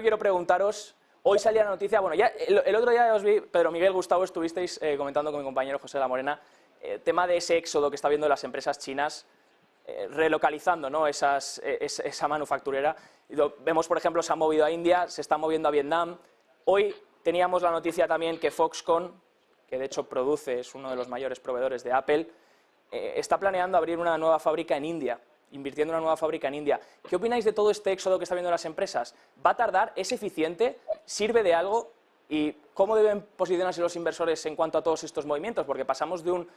quiero preguntaros, hoy salía la noticia, bueno, ya el otro día os vi, Pedro Miguel, Gustavo, estuvisteis comentando con mi compañero José de la Morena, tema de ese éxodo que está viendo las empresas chinas, relocalizando, ¿no?, esa manufacturera. Vemos, por ejemplo, se han movido a India, se están moviendo a Vietnam. Hoy teníamos la noticia también que Foxconn, que de hecho produce, es uno de los mayores proveedores de Apple, está planeando abrir una nueva fábrica en India, invirtiendo en una nueva fábrica en India. ¿Qué opináis de todo este éxodo que está viendo las empresas? ¿Va a tardar? ¿Es eficiente? ¿Sirve de algo? ¿Y cómo deben posicionarse los inversores en cuanto a todos estos movimientos? Porque pasamos de un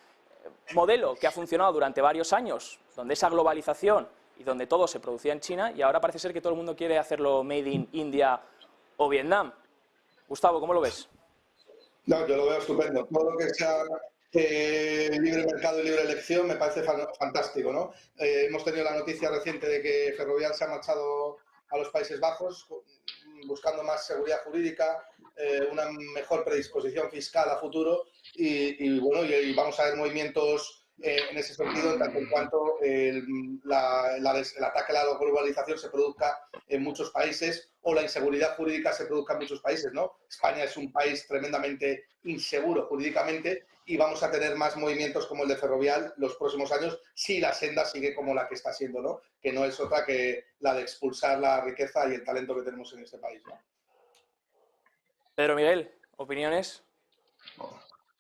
modelo que ha funcionado durante varios años, donde esa globalización y donde todo se producía en China, y ahora parece ser que todo el mundo quiere hacerlo made in India o Vietnam. Gustavo, ¿cómo lo ves? No, yo lo veo estupendo. Todo lo que sea libre mercado y libre elección me parece fantástico, ¿no? Hemos tenido la noticia reciente de que Ferrovial se ha marchado a los Países Bajos buscando más seguridad jurídica, una mejor predisposición fiscal a futuro y bueno, y vamos a ver movimientos en ese sentido, en tanto en cuanto el ataque a la globalización se produzca en muchos países o la inseguridad jurídica se produzca en muchos países, ¿no? España es un país tremendamente inseguro jurídicamente y vamos a tener más movimientos como el de Ferrovial los próximos años si la senda sigue como la que está siendo, ¿no? Que no es otra que la de expulsar la riqueza y el talento que tenemos en este país, ¿no? Pedro Miguel, ¿opiniones?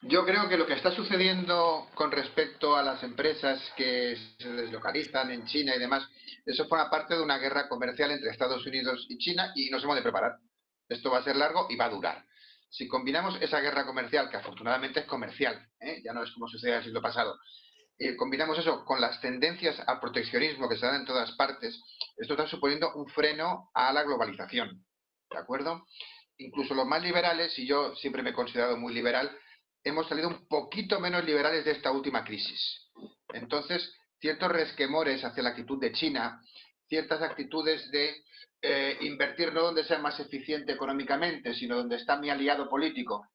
Yo creo que lo que está sucediendo con respecto a las empresas que se deslocalizan en China y demás, eso forma parte de una guerra comercial entre Estados Unidos y China y nos hemos de preparar. Esto va a ser largo y va a durar. Si combinamos esa guerra comercial, que afortunadamente es comercial, ya no es como sucedía el siglo pasado, combinamos eso con las tendencias al proteccionismo que se dan en todas partes, esto está suponiendo un freno a la globalización. ¿De acuerdo? Incluso los más liberales, y yo siempre me he considerado muy liberal, hemos salido un poquito menos liberales de esta última crisis. Entonces, ciertos resquemores hacia la actitud de China, ciertas actitudes de invertir no donde sea más eficiente económicamente, sino donde está mi aliado político,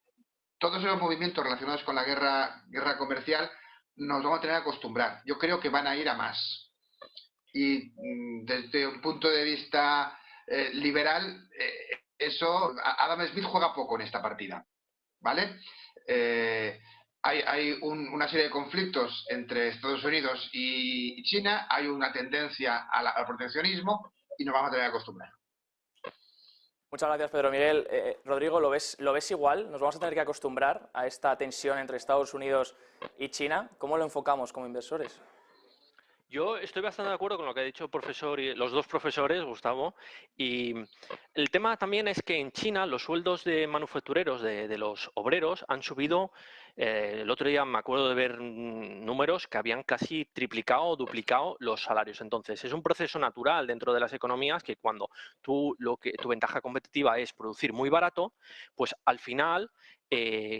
todos esos movimientos relacionados con la guerra comercial nos vamos a tener que acostumbrar. Yo creo que van a ir a más. Y desde un punto de vista liberal, eso, Adam Smith juega poco en esta partida, ¿vale? Hay una serie de conflictos entre Estados Unidos y China, hay una tendencia al proteccionismo y nos vamos a tener que acostumbrar. Muchas gracias, Pedro Miguel. Rodrigo, ¿lo ves igual? ¿Nos vamos a tener que acostumbrar a esta tensión entre Estados Unidos y China? ¿Cómo lo enfocamos como inversores? Yo estoy bastante de acuerdo con lo que ha dicho el profesor y los dos profesores, Gustavo, y el tema también es que en China los sueldos de manufactureros, de los obreros, han subido. El otro día me acuerdo de ver números que habían casi triplicado o duplicado los salarios. Entonces, es un proceso natural dentro de las economías que cuando tu ventaja competitiva es producir muy barato, pues al final,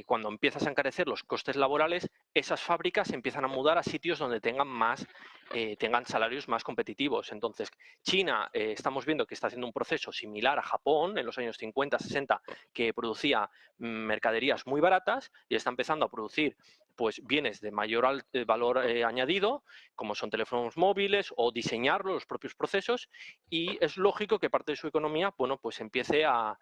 cuando empiezas a encarecer los costes laborales, esas fábricas se empiezan a mudar a sitios donde tengan salarios más competitivos. Entonces, China, estamos viendo que está haciendo un proceso similar a Japón en los años 50, 60, que producía mercaderías muy baratas y está empezando a producir pues bienes de mayor valor añadido, como son teléfonos móviles o diseñarlo, los propios procesos, y es lógico que parte de su economía, bueno, pues empiece a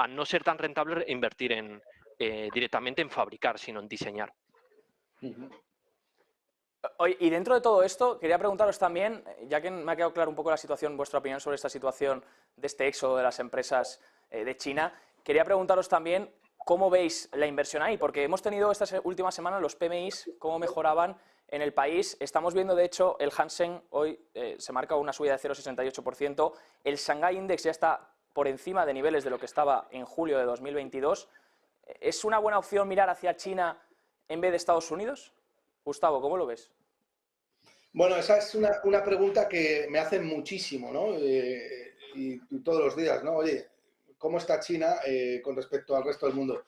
no ser tan rentable invertir directamente en fabricar, sino en diseñar. Y dentro de todo esto, quería preguntaros también, ya que me ha quedado claro un poco la situación, vuestra opinión sobre esta situación de este éxodo de las empresas de China, quería preguntaros también cómo veis la inversión ahí, porque hemos tenido estas últimas semanas los PMIs, cómo mejoraban en el país. Estamos viendo, de hecho, el Hang hoy se marca una subida de 0,68%, el Shanghai Index ya está por encima de niveles de lo que estaba en julio de 2022. ¿Es una buena opción mirar hacia China en vez de Estados Unidos? Gustavo, ¿cómo lo ves? Bueno, esa es una pregunta que me hacen muchísimo, ¿no? Y todos los días, ¿no? Oye, ¿cómo está China con respecto al resto del mundo?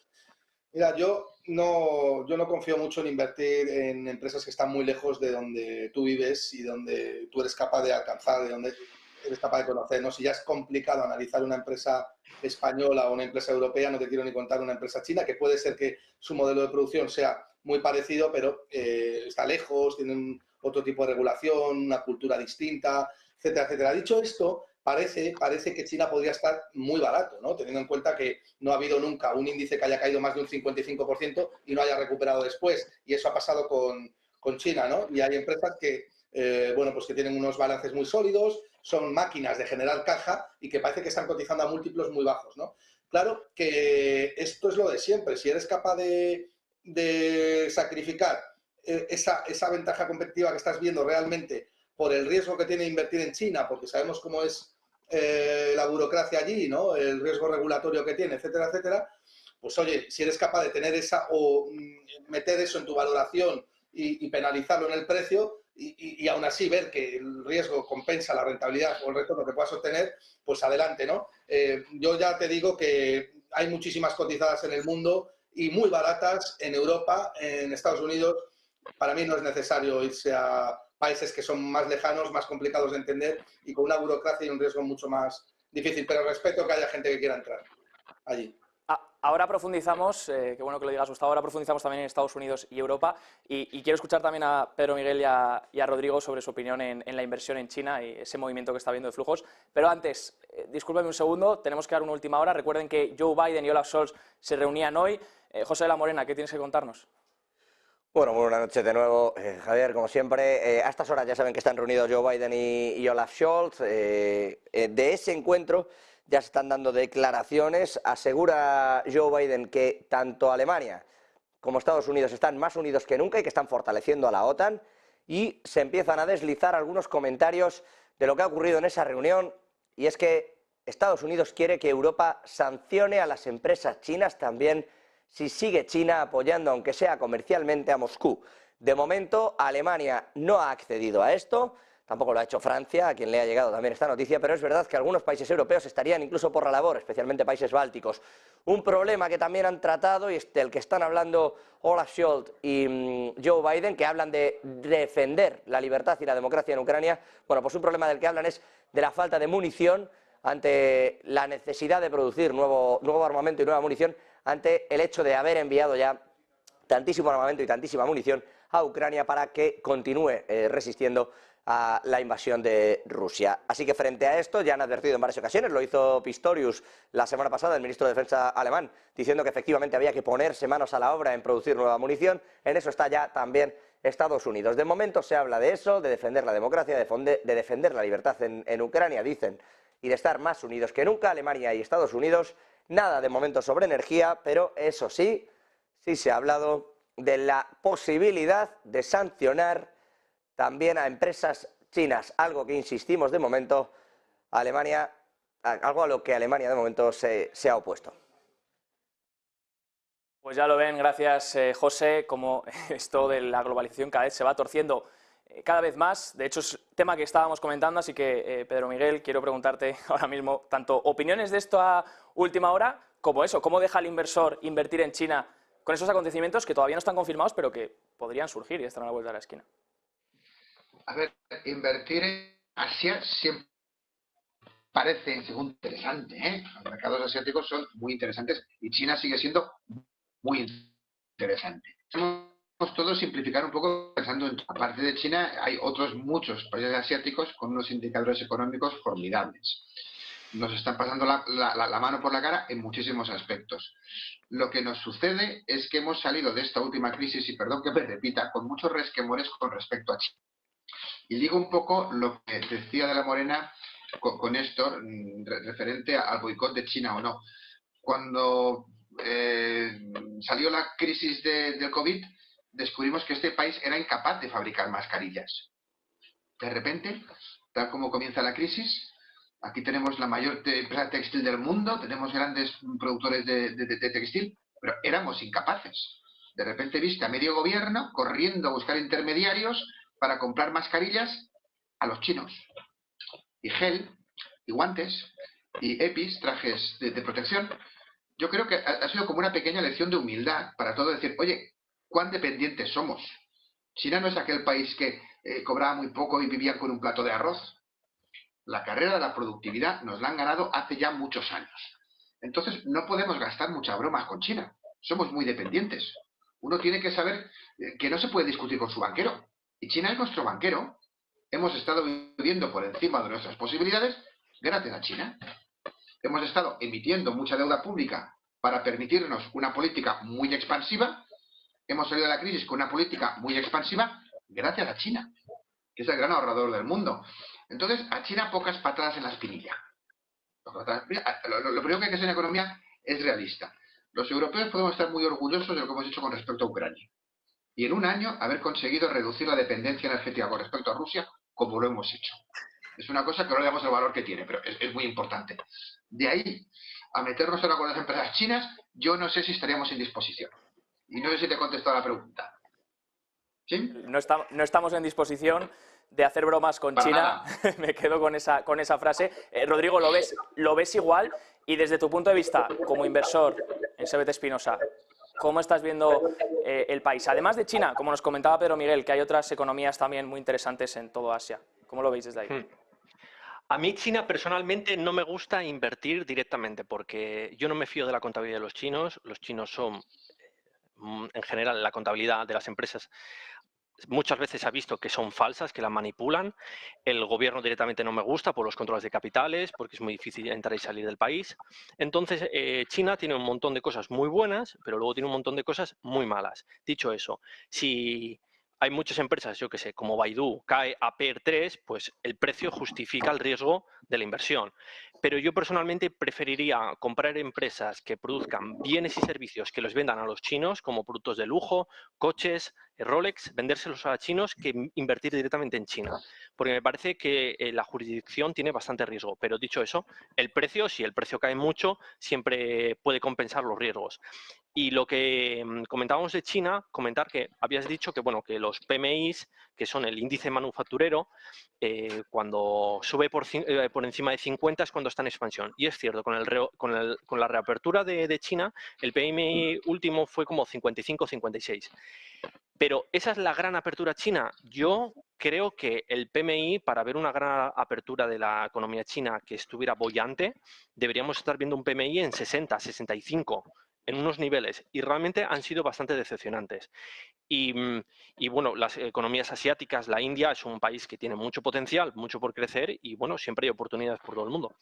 Mira, yo no confío mucho en invertir en empresas que están muy lejos de donde tú vives y donde tú eres capaz de alcanzar, de donde eres capaz de conocer, ¿no? Si ya es complicado analizar una empresa española o una empresa europea, no te quiero ni contar una empresa china, que puede ser que su modelo de producción sea muy parecido, pero está lejos, tienen otro tipo de regulación, una cultura distinta, etcétera, etcétera. Dicho esto, parece que China podría estar muy barato, ¿no? Teniendo en cuenta que no ha habido nunca un índice que haya caído más de un 55% y no haya recuperado después. Y eso ha pasado con China, ¿no? Y hay empresas que, bueno, pues que tienen unos balances muy sólidos, son máquinas de generar caja y que parece que están cotizando a múltiplos muy bajos, ¿no? Claro que esto es lo de siempre. Si eres capaz de sacrificar esa ventaja competitiva que estás viendo realmente por el riesgo que tiene invertir en China, porque sabemos cómo es la burocracia allí, ¿no? El riesgo regulatorio que tiene, etcétera, etcétera, pues oye, si eres capaz de tener esa o meter eso en tu valoración y penalizarlo en el precio y aún así ver que el riesgo compensa la rentabilidad o el retorno que puedas obtener, pues adelante, ¿no? Yo ya te digo que hay muchísimas cotizadas en el mundo y muy baratas en Europa, en Estados Unidos. Para mí no es necesario irse a países que son más lejanos, más complicados de entender y con una burocracia y un riesgo mucho más difícil, pero respeto que haya gente que quiera entrar allí. Ahora profundizamos, qué bueno que lo digas, Gustavo, ahora profundizamos también en Estados Unidos y Europa y quiero escuchar también a Pedro Miguel y a Rodrigo sobre su opinión en la inversión en China y ese movimiento que está viendo de flujos. Pero antes, discúlpenme un segundo, tenemos que dar una última hora. Recuerden que Joe Biden y Olaf Scholz se reunían hoy. José de la Morena, ¿qué tienes que contarnos? Bueno, muy buenas noches de nuevo, Javier, como siempre. A estas horas ya saben que están reunidos Joe Biden y Olaf Scholz. De ese encuentro ya se están dando declaraciones. Asegura Joe Biden que tanto Alemania como Estados Unidos están más unidos que nunca y que están fortaleciendo a la OTAN. Y se empiezan a deslizar algunos comentarios de lo que ha ocurrido en esa reunión. Y es que Estados Unidos quiere que Europa sancione a las empresas chinas también si sigue China apoyando, aunque sea comercialmente, a Moscú. De momento, Alemania no ha accedido a esto, tampoco lo ha hecho Francia, a quien le ha llegado también esta noticia, pero es verdad que algunos países europeos estarían incluso por la labor, especialmente países bálticos. Un problema que también han tratado y del que están hablando Olaf Scholz y Joe Biden, que hablan de defender la libertad y la democracia en Ucrania. Bueno, pues un problema del que hablan es de la falta de munición ante la necesidad de producir nuevo armamento y nueva munición, ante el hecho de haber enviado ya tantísimo armamento y tantísima munición a Ucrania para que continúe resistiendo a la invasión de Rusia. Así que frente a esto ya han advertido en varias ocasiones, lo hizo Pistorius la semana pasada, el ministro de Defensa alemán, diciendo que efectivamente había que ponerse manos a la obra en producir nueva munición. En eso está ya también Estados Unidos. De momento se habla de eso, de defender la democracia, de defender la libertad en Ucrania, dicen, y de estar más unidos que nunca, Alemania y Estados Unidos. Nada de momento sobre energía, pero eso sí, sí se ha hablado de la posibilidad de sancionar también a empresas chinas, algo que insistimos de momento, algo a lo que Alemania de momento se ha opuesto. Pues ya lo ven, gracias José, como esto de la globalización cada vez se va torciendo cada vez más. De hecho es tema que estábamos comentando, así que Pedro Miguel, quiero preguntarte ahora mismo tanto opiniones de esto a última hora como eso, cómo deja el inversor invertir en China con esos acontecimientos que todavía no están confirmados pero que podrían surgir y están a la vuelta de la esquina. A ver, invertir en Asia siempre parece, según interesante, ¿eh? Los mercados asiáticos son muy interesantes y China sigue siendo muy interesante. Podemos todos simplificar un poco pensando en, aparte de China, hay otros muchos países asiáticos con unos indicadores económicos formidables. Nos están pasando la mano por la cara en muchísimos aspectos. Lo que nos sucede es que hemos salido de esta última crisis, y perdón que me repita, con muchos resquemores con respecto a China. Y digo un poco lo que decía de la Morena con esto, referente al boicot de China o no. Cuando salió la crisis del COVID, descubrimos que este país era incapaz de fabricar mascarillas. De repente, tal como comienza la crisis, aquí tenemos la mayor empresa textil del mundo, tenemos grandes productores de textil, pero éramos incapaces. De repente viste a medio gobierno corriendo a buscar intermediarios para comprar mascarillas a los chinos. Y gel, y guantes, y EPIs, trajes de protección. Yo creo que ha sido como una pequeña lección de humildad para todo decir, oye, ¿cuán dependientes somos? China no es aquel país que cobraba muy poco y vivía con un plato de arroz. La carrera de la productividad nos la han ganado hace ya muchos años. Entonces no podemos gastar mucha broma con China. Somos muy dependientes. Uno tiene que saber que no se puede discutir con su banquero. Y China es nuestro banquero. Hemos estado viviendo por encima de nuestras posibilidades gracias a China. Hemos estado emitiendo mucha deuda pública para permitirnos una política muy expansiva. Hemos salido de la crisis con una política muy expansiva gracias a China, que es el gran ahorrador del mundo. Entonces, a China pocas patadas en la espinilla. Lo primero que hay que hacer en economía es realista. Los europeos podemos estar muy orgullosos de lo que hemos hecho con respecto a Ucrania. Y en un año haber conseguido reducir la dependencia energética con respecto a Rusia como lo hemos hecho. Es una cosa que no le damos el valor que tiene, pero es muy importante. De ahí a meternos ahora con las empresas chinas, yo no sé si estaríamos en disposición. Y no sé si te he contestado la pregunta. ¿Sí? No estamos en disposición de hacer bromas con Para China. Me quedo con esa frase. Rodrigo, ¿lo ves igual? Y desde tu punto de vista, como inversor en CVT Espinosa, ¿cómo estás viendo el país? Además de China, como nos comentaba Pedro Miguel, que hay otras economías también muy interesantes en todo Asia. ¿Cómo lo veis desde ahí? A mí China personalmente no me gusta invertir directamente porque yo no me fío de la contabilidad de los chinos. Los chinos son, en general, la contabilidad de las empresas muchas veces se ha visto que son falsas, que la manipulan. El gobierno directamente no me gusta por los controles de capitales, porque es muy difícil entrar y salir del país. Entonces, China tiene un montón de cosas muy buenas, pero luego tiene un montón de cosas muy malas. Dicho eso, si hay muchas empresas, yo que sé, como Baidu, cae a PER 3, pues el precio justifica el riesgo de la inversión. Pero yo personalmente preferiría comprar empresas que produzcan bienes y servicios que los vendan a los chinos, como productos de lujo, coches, Rolex, vendérselos a chinos, que invertir directamente en China. Porque me parece que la jurisdicción tiene bastante riesgo. Pero dicho eso, el precio, si el precio cae mucho, siempre puede compensar los riesgos. Y lo que comentábamos de China, comentar que habías dicho que, bueno, que los PMIs, que son el índice manufacturero, cuando sube por encima de 50 es cuando está en expansión. Y es cierto, con la reapertura de China, el PMI último fue como 55-56. Pero esa es la gran apertura china. Yo creo que el PMI, para ver una gran apertura de la economía china que estuviera boyante, deberíamos estar viendo un PMI en 60, 65, en unos niveles. Y realmente han sido bastante decepcionantes. Y bueno, las economías asiáticas, la India es un país que tiene mucho potencial, mucho por crecer y bueno, siempre hay oportunidades por todo el mundo.